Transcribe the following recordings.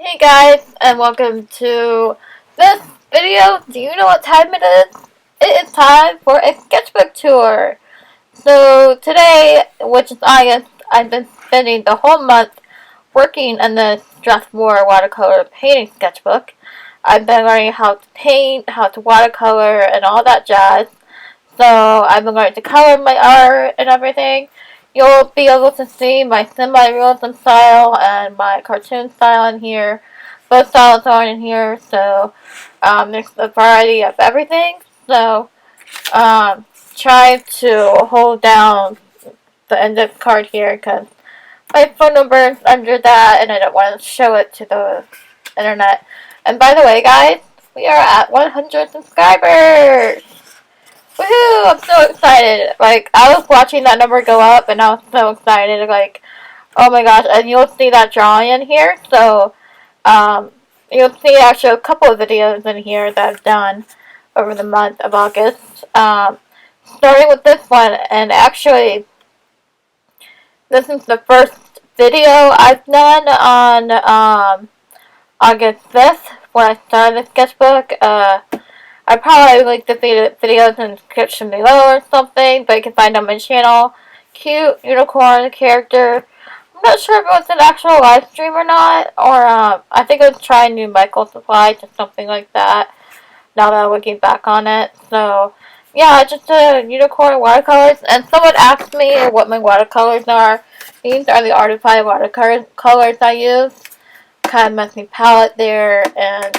Hey guys, and welcome to this video. Do you know what time it is? It is time for a sketchbook tour. So today, which is August, I've been spending the whole month working on the Strathmore Watercolor painting sketchbook. I've been learning how to paint, how to watercolor, and all that jazz. So I've been learning to color my art and everything. You'll be able to see my semi-realism style and my cartoon style in here. Both styles are in here, so there's a variety of everything. So try to hold down the index card here because my phone number is under that and I don't want to show it to the internet. And by the way, guys, we are at 100 subscribers! Woohoo! I'm so excited. Like, I was watching that number go up and I was so excited. Like, oh my gosh. And you'll see that drawing in here. So, you'll see actually a couple of videos in here that I've done over the month of August. Starting with this one. And actually, this is the first video I've done on August 5th when I started the sketchbook. I probably link the videos in the description below or something, but you can find on my channel. Cute unicorn character. I'm not sure if it was an actual live stream or not, or I think I was trying new Michael supply to something like that. Now that I'm looking back on it, so yeah, just a unicorn watercolors. And someone asked me what my watercolors are. These are the Artify Watercolors I use. Kind of messy palette there, and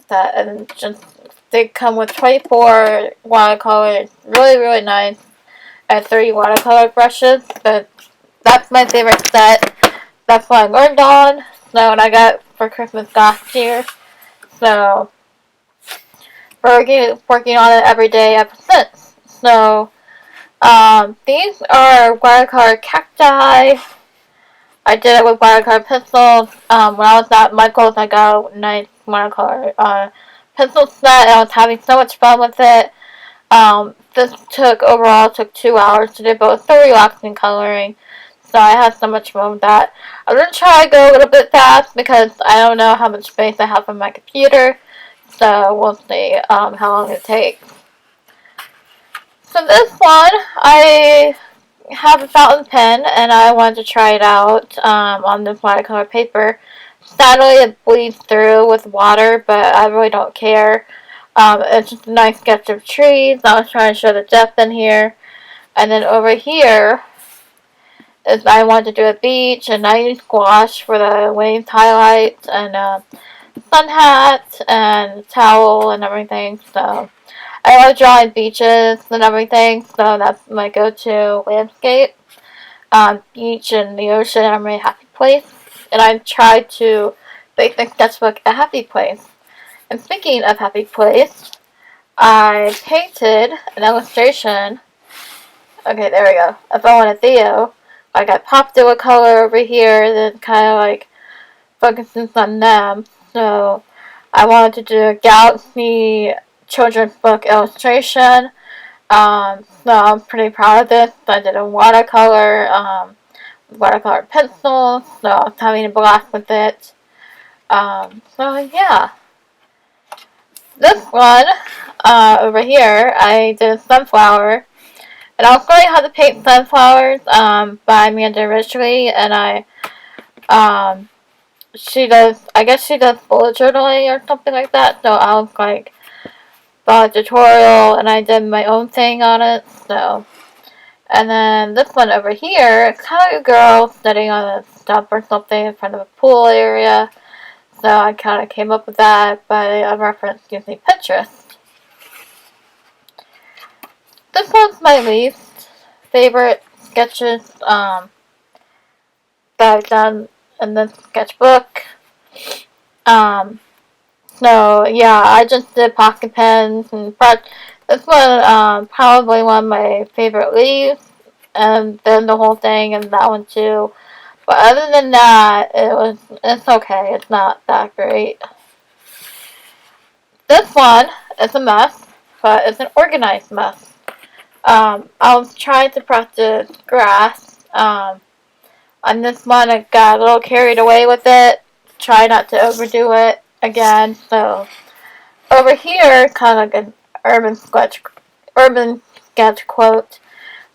that, and just they come with 24 watercolors, really nice, and 30 watercolor brushes. But that's my favorite set. That's what I learned on. So, and I got for Christmas last year. So, working on it every day ever since. So, these are watercolor cacti. I did it with watercolor pencils. When I was at Michael's, I got a nice watercolor pencil set, and I was having so much fun with it. This overall took 2 hours to do, but it was so relaxing coloring. So I had so much fun with that. I'm going to try to go a little bit fast because I don't know how much space I have on my computer. So we'll see how long it takes. So this one, I have a fountain pen and I wanted to try it out on this watercolor paper. Sadly, it bleeds through with water, but I really don't care. It's just a nice sketch of trees. I was trying to show the depth in here. And then over here is I wanted to do a beach, a nice squash for the waves highlights, and sun hat, and towel, and everything. So I love drawing beaches and everything, so that's my go-to landscape. Beach and the ocean are my happy place. And I've tried to make the sketchbook a happy place. And speaking of happy place, I painted an illustration. Okay, there we go. Of Owen and Theo. I got popped to a color over here that kind of like focuses on them. So I wanted to do a Galaxy children's book illustration. So I'm pretty proud of this. I did a watercolor pencil, so I was having a blast with it. So yeah. This one, over here, I did a sunflower. And I was learning how to paint sunflowers, by Amanda Ridgely, and I guess she does bullet journaling or something like that, so I was like, bought a tutorial, and I did my own thing on it, so. And then this one over here, it's kind of like a girl sitting on a step or something in front of a pool area. So I kind of came up with that by a reference using Pinterest. This one's my least favorite sketches that I've done in this sketchbook. So yeah, I just did pocket pens and this one, probably one of my favorite leaves, and then the whole thing, and that one too. But other than that, it's okay. It's not that great. This one is a mess, but it's an organized mess. I was trying to practice grass. On this one, I got a little carried away with it, try not to overdo it again. So over here, kind of like an urban sketch quote.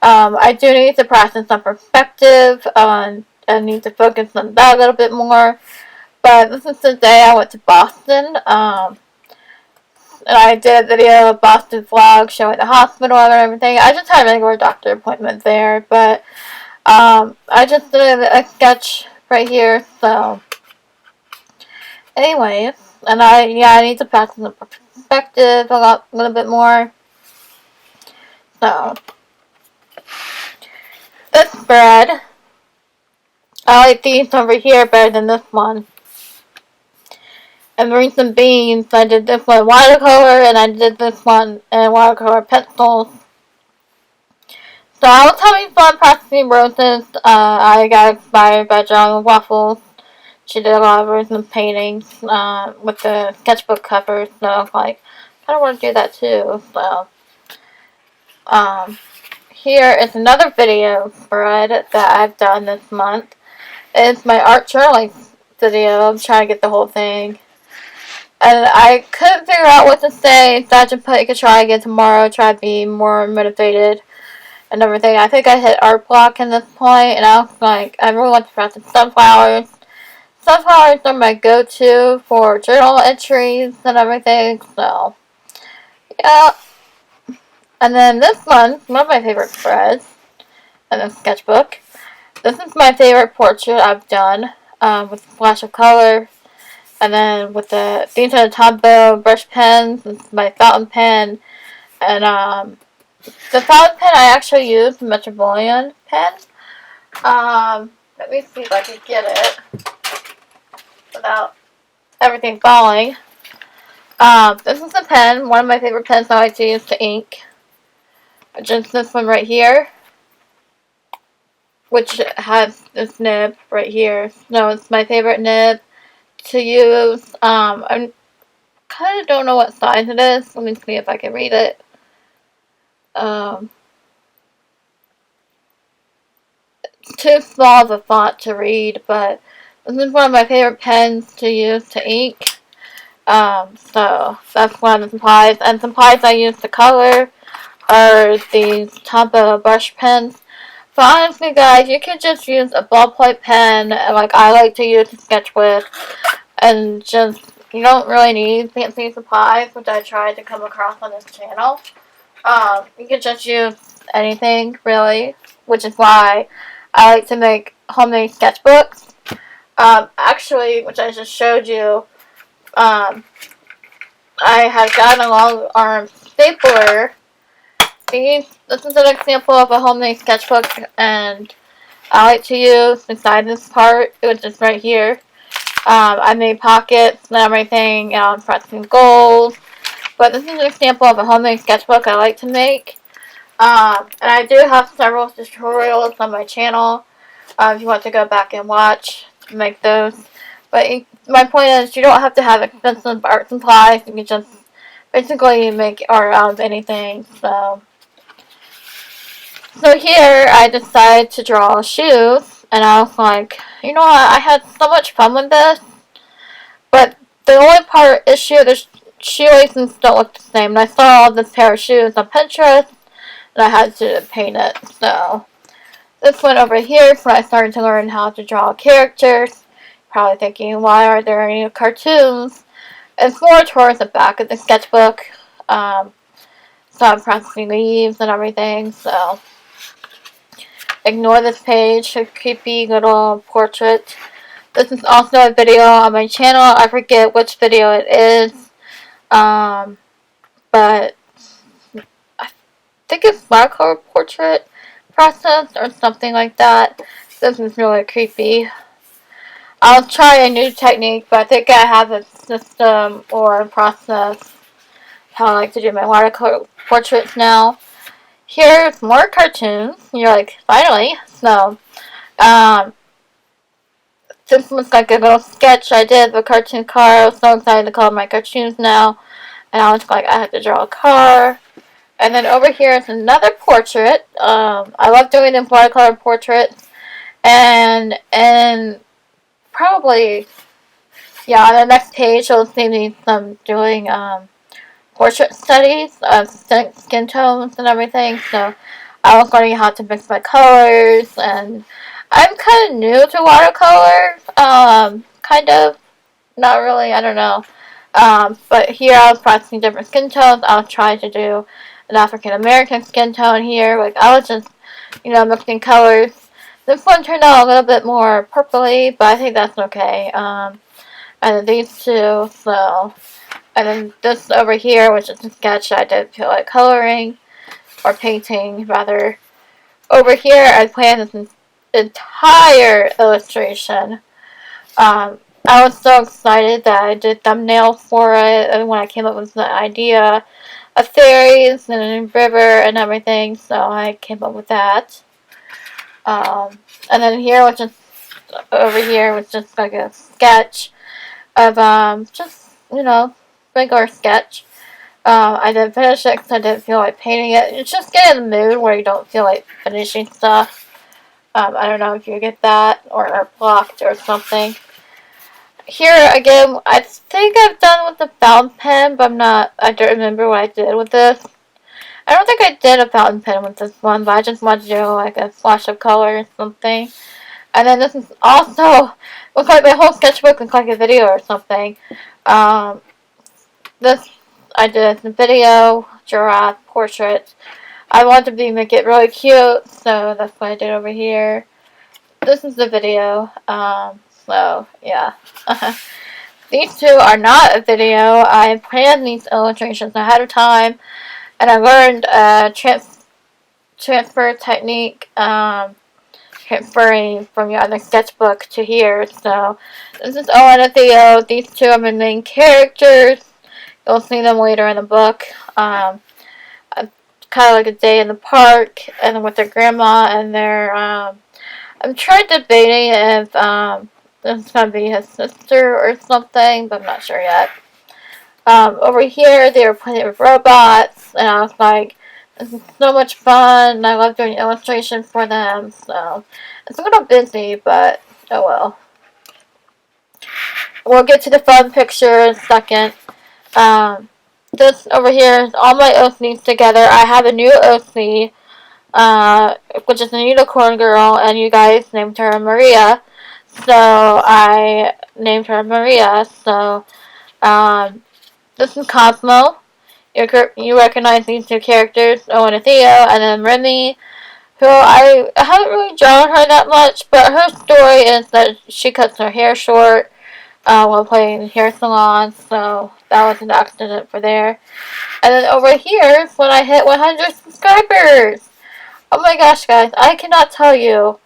I do need to practice some perspective. I need to focus on that a little bit more. But this is the day I went to Boston. And I did a video of Boston vlog showing the hospital and everything. I just had a regular doctor appointment there, but I just did a sketch right here. So, anyways, and I need to practice the perspective a little bit more. So, this spread, I like these over here better than this one. And recent beans, I did this one watercolor, and I did this one in watercolor pencils. So I was having fun practicing roses. I got inspired by drawing waffles. She did a lot of resin paintings with the sketchbook covers, so I was like, I kind of want to do that too. So here is another video spread that I've done this month. It's my art journaling video. I'm trying to get the whole thing. And I couldn't figure out what to say, so I just put, I could try again tomorrow, try to be more motivated and everything. I think I hit art block in this point, and I was like, I really want to practice sunflowers. Sunflowers are my go-to for journal entries and everything, so, yeah. And then this one of my favorite spreads in the sketchbook. This is my favorite portrait I've done, with a flash of color. And then with these are the Tombow brush pens. This is my fountain pen. And the fountain pen I actually used Metropolitan pen. Let me see if I can get it without everything falling. This is a pen, one of my favorite pens I like to use to ink. Just this one right here, which has this nib right here. No, it's my favorite nib to use. I kind of don't know what size it is. Let me see if I can read it. It's too small of a font to read, but this is one of my favorite pens to use to ink. So that's one of the supplies. And supplies I use to color are these Tombow brush pens. So honestly, guys, you can just use a ballpoint pen, like I like to use to sketch with, and just, you don't really need fancy supplies, which I tried to come across on this channel. You can just use anything, really, which is why I like to make homemade sketchbooks. Actually, which I just showed you, I have gotten a long arm stapler. This is an example of a homemade sketchbook, and I like to use inside this part, which is right here. I made pockets and everything, pressing gold. But this is an example of a homemade sketchbook I like to make. And I do have several tutorials on my channel, if you want to go back and watch to make those. But my point is, you don't have to have expensive art supplies. You can just basically make art out of anything. So here, I decided to draw shoes, and I was like, you know what, I had so much fun with this, but the only issue, the shoelaces don't look the same, and I saw this pair of shoes on Pinterest, and I had to paint it. So this one over here is when I started to learn how to draw characters. Probably thinking, why are there any cartoons? It's more towards the back of the sketchbook, so I'm practicing leaves and everything, so ignore this page, a creepy little portrait. This is also a video on my channel. I forget which video it is, but I think it's Watercolor portrait process or something like that. This is really creepy. I'll try a new technique, but I think I have a system or a process how I like to do my watercolor portraits now. Here's more cartoons. You're like, finally. So, this looks like a little sketch I did of a cartoon car. I was so excited to color my cartoons now. And I was like, I have to draw a car. And then over here is another portrait. I love doing the watercolor portraits. And probably yeah, on the next page you'll see me doing portrait studies of skin tones and everything. So I was learning how to mix my colors, and I'm kind of new to watercolor. Kind of, not really. I don't know. But here I was practicing different skin tones. I was trying to do an African American skin tone here. Like I was just, mixing colors. This one turned out a little bit more purpley, but I think that's okay. And then these two, so, and then this over here, which is a sketch I didn't feel like coloring, or painting, rather. Over here, I planned this entire illustration. I was so excited that I did thumbnails for it, and when I came up with the idea of fairies and a river and everything, so I came up with that. And then here was just, over here was just like a sketch of, just, regular sketch. I didn't finish it because I didn't feel like painting it. It's just get in the mood where you don't feel like finishing stuff. I don't know if you get that or are blocked or something. Here again, I think I've done with the fountain pen, but I don't remember what I did with this. I don't think I did a fountain pen with this one, but I just wanted to do like a flash of color or something. And then this is also, looks like my whole sketchbook looks like a video or something. This, I did a video, giraffe, portrait. I wanted to make it really cute, so that's what I did over here. This is the video, so, yeah. These two are not a video. I planned these illustrations ahead of time, and I learned a transfer technique, transferring from your other sketchbook to here. So, this is Owen and Theo. These two are my main characters. You'll see them later in the book. Kind of like a day in the park, and with their grandma, and their, I'm trying debating if, this is going to be his sister or something, but I'm not sure yet. Over here, they were playing with robots, and I was like, this is so much fun, and I love doing illustrations for them, so it's a little busy, but oh well. We'll get to the fun picture in a second. This over here is all my OCs together. I have a new OC, which is a unicorn girl, and you guys named her Maria. So I named her Maria. So this is Cosmo. You recognize these two characters, Owen and Theo, and then Remy, who I haven't really drawn her that much, but her story is that she cuts her hair short while playing hair salon, so that was an accident for there. And then over here is when I hit 100 subscribers. Oh my gosh, guys, I cannot tell you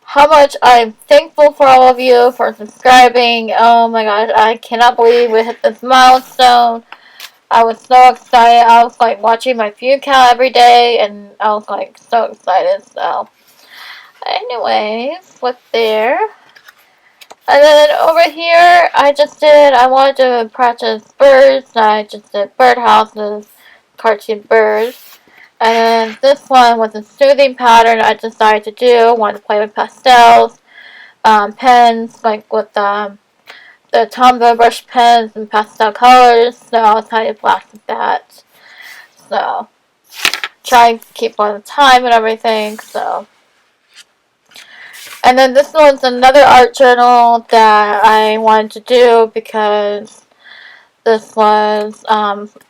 how much I'm thankful for all of you for subscribing. Oh my gosh, I cannot believe we hit this milestone. I was so excited. I was like watching my view count every day, and I was like so excited. So, anyways, what's there? And then over here, I wanted to practice birds. I just did birdhouses, cartoon birds. And then this one was a soothing pattern I decided to do. I wanted to play with pastels, pens, like with the Tombow brush pens and pastel colors. So I was trying to practice that. So, trying to keep on the time and everything. So. And then this one's another art journal that I wanted to do because this was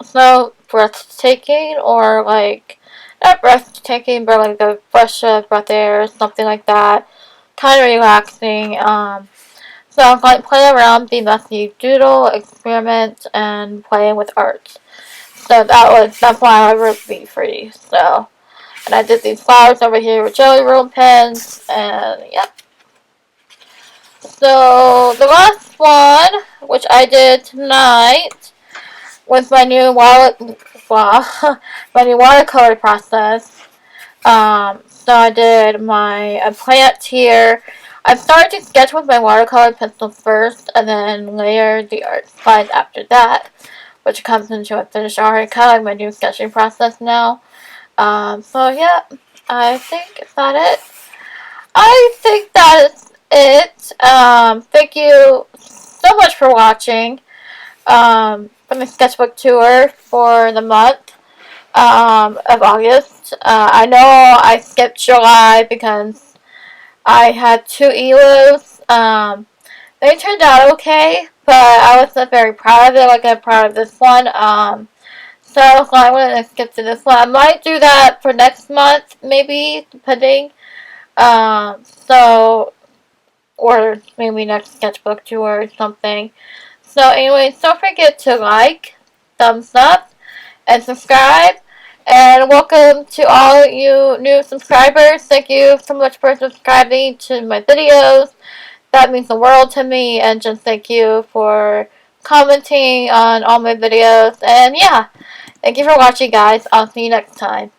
so breathtaking, or like, not breathtaking, but like a fresh breath air or something like that. Kind of relaxing. So I'm like play around, be messy, doodle, experiment, and play with art. So that's why I wrote Be Free. So. And I did these flowers over here with jelly roll pens, and yep. So the last one, which I did tonight, was my new my new watercolor process. So I did my plant here. I started to sketch with my watercolor pencil first, and then layer the art supplies after that, which comes into a finished art. Kind of like my new sketching process now. So yeah, I think that is it. Thank you so much for watching for the sketchbook tour for the month of August. I know I skipped July because I had 2 ELOs. They turned out okay, but I wasn't very proud of it, like I'm proud of this one. So I wanted to skip to this one. I might do that for next month, maybe, depending. So, or maybe next sketchbook tour or something. So anyways, don't forget to like, thumbs up, and subscribe. And welcome to all you new subscribers. Thank you so much for subscribing to my videos. That means the world to me. And just thank you for commenting on all my videos. And yeah, thank you for watching, guys. I'll see you next time.